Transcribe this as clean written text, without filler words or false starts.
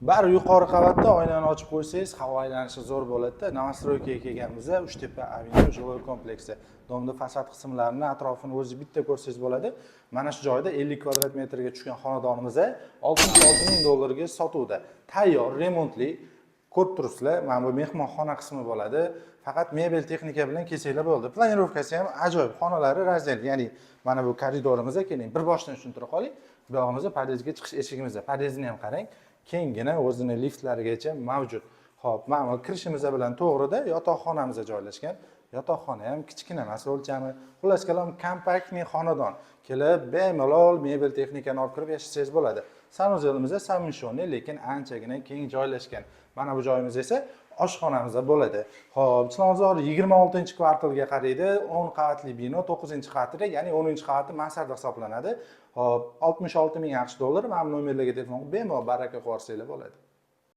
Bari yuqori qavatda oynani ochib qo'ysangiz, havo aylanishi zo'r bo'ladi-da. Novostroykaga kelganimizda Uchtepa Avenue жилой kompleksi. Domda fasad qismlarini, atrofini o'zingiz bitta ko'rsangiz bo'ladi. Mana shu joyda 50 kvadrat metrga tushgan xonadonimiz $66 ming sotuvda. Tayyor, remontli. Ko'rib turibsizlar, mana bu mehmonxona qismi bo'ladi. Faqat mebel texnika bilan kelsanglar bo'ldi. Planirovkasi ham ajoyib, xonalari razdel, ya'ni mana bu koridorimiz keling, bir boshdan tushuntira qoling. Bu yog'imizda podyezga chiqish eshigimiz, podyezni ham qarang. Kengina o'zini liftlarigacha mavjud. Xo'p, mana bu kirishimiz bilan to'g'rida yotoqxonamiz joylashgan. Yotoqxona ham kichkina emas o'lchami. Xullas kalom kompaktli xonadon. Kelib, bemalol mebel texnikani olib kirib yashasangiz bo'ladi. Sanuzelimiz samishoniy, lekin anchagina keng joylashgan. Mana bu joyimiz esa oshxonamiz bo'ladi. Xo'p, Chilonzor 26-kvartalga qaraydi, 10 qavatli bino, 9-qavatida, ya'ni 10-qavati mansarda hisoblanadi. Hop, $66 ming. Mana bu nomerlarga telefon qilib bemalol baraka qo'rsanglar bo'ladi.